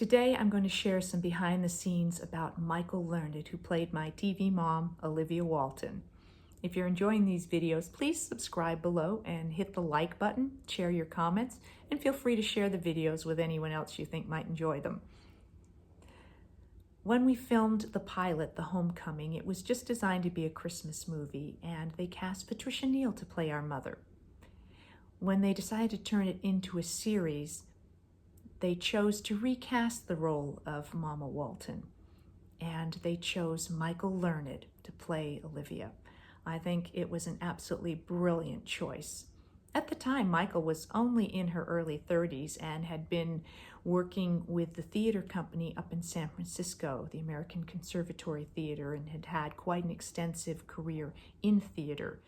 Today I'm going to share some behind the scenes about Michael Learned, who played my TV mom, Olivia Walton. If you're enjoying these videos, please subscribe below and hit the like button, share your comments, and feel free to share the videos with anyone else you think might enjoy them. When we filmed the pilot, The Homecoming, it was just designed to be a Christmas movie, and they cast Patricia Neal to play our mother. When they decided to turn it into a series, they chose to recast the role of Mama Walton, and they chose Michael Learned to play Olivia. I think it was an absolutely brilliant choice. At the time, Michael was only in her early 30s and had been working with the theater company up in San Francisco, the American Conservatory Theater, and had had quite an extensive career in theater.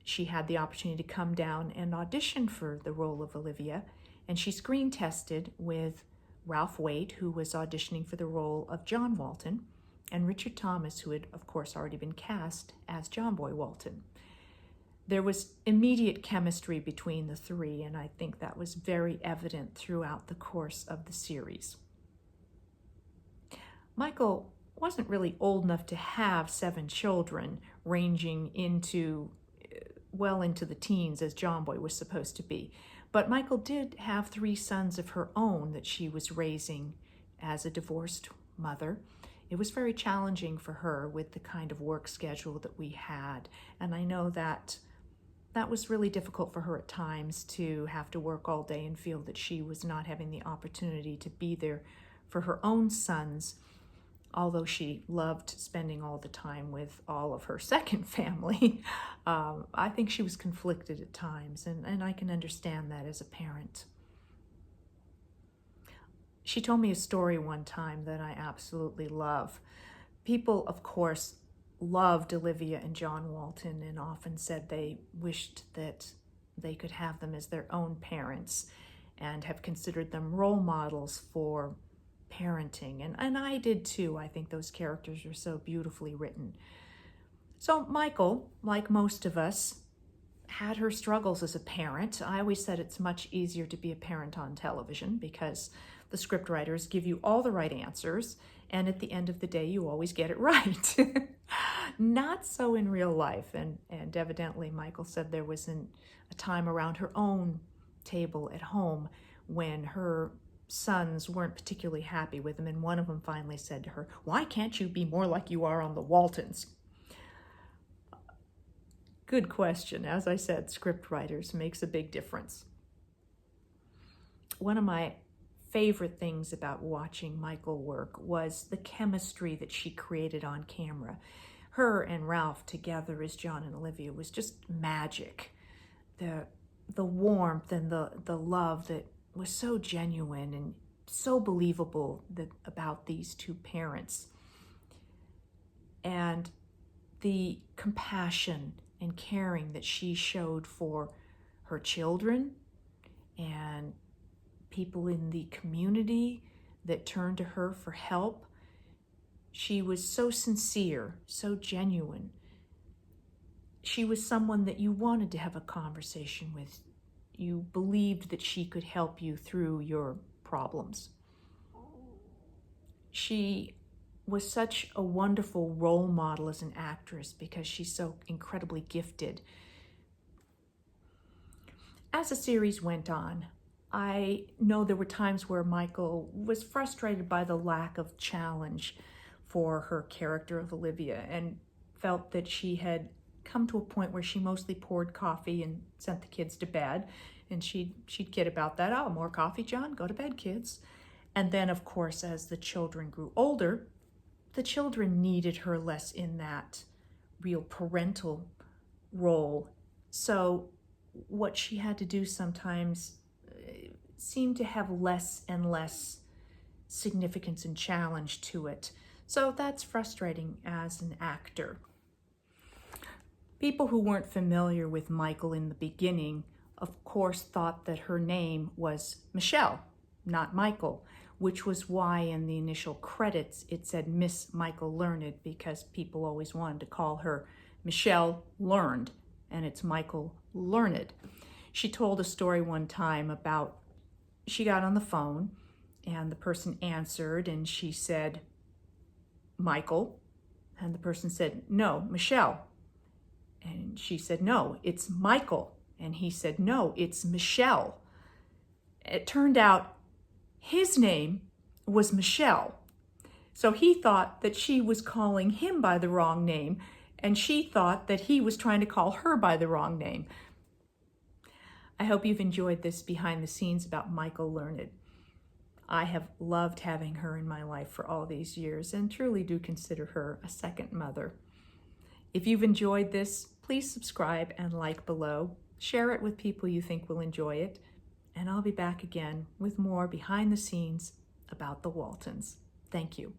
She had the opportunity to come down and audition for the role of Olivia, and she screen tested with Ralph Waite, who was auditioning for the role of John Walton, and Richard Thomas, who had, of course, already been cast as John Boy Walton. There was immediate chemistry between the three, and I think that was very evident throughout the course of the series. Michael wasn't really old enough to have 7 children, ranging into well into the teens as John Boy was supposed to be. But Michael did have 3 sons of her own that she was raising as a divorced mother. It was very challenging for her with the kind of work schedule that we had. And I know that that was really difficult for her at times, to have to work all day and feel that she was not having the opportunity to be there for her own sons, although she loved spending all the time with all of her second family. I think she was conflicted at times, and I can understand that as a parent. She told me a story one time that I absolutely love. People, of course, loved Olivia and John Walton and often said they wished that they could have them as their own parents and have considered them role models for parenting. And I did too. I think those characters are so beautifully written. So Michael, like most of us, had her struggles as a parent. I always said it's much easier to be a parent on television because the scriptwriters give you all the right answers, and at the end of the day, you always get it right. Not so in real life, and evidently Michael said there was a time around her own table at home when her sons weren't particularly happy with him, and one of them finally said to her, "Why can't you be more like you are on the Waltons?" Good question. As I said, script writers makes a big difference. One of my favorite things about watching Michael work was the chemistry that she created on camera. Her and Ralph together as John and Olivia was just magic. The warmth and the love that was so genuine and so believable about these two parents. And the compassion and caring that she showed for her children and people in the community that turned to her for help. She was so sincere, so genuine. She was someone that you wanted to have a conversation with. You believed that she could help you through your problems. She was such a wonderful role model as an actress because she's so incredibly gifted. As the series went on, I know there were times where Michael was frustrated by the lack of challenge for her character of Olivia and felt that she had come to a point where she mostly poured coffee and sent the kids to bed, and she'd kid about that. "Oh, more coffee, John? Go to bed, kids." And then, of course, as the children grew older, the children needed her less in that real parental role. So what she had to do sometimes seemed to have less and less significance and challenge to it. So that's frustrating as an actor. People who weren't familiar with Michael in the beginning, of course, thought that her name was Michelle, not Michael, which was why in the initial credits it said Miss Michael Learned, because people always wanted to call her Michelle Learned, and it's Michael Learned. She told a story one time about she got on the phone And the person answered, and she said, Michael. And the person said, no, Michelle. And she said, no, it's Michael. And he said, no, it's Michelle. It turned out his name was Michelle. So he thought that she was calling him by the wrong name, and she thought that he was trying to call her by the wrong name. I hope you've enjoyed this behind the scenes about Michael Learned. I have loved having her in my life for all these years and truly do consider her a second mother. If you've enjoyed this, please subscribe and like below. Share it with people you think will enjoy it. And I'll be back again with more behind the scenes about the Waltons. Thank you.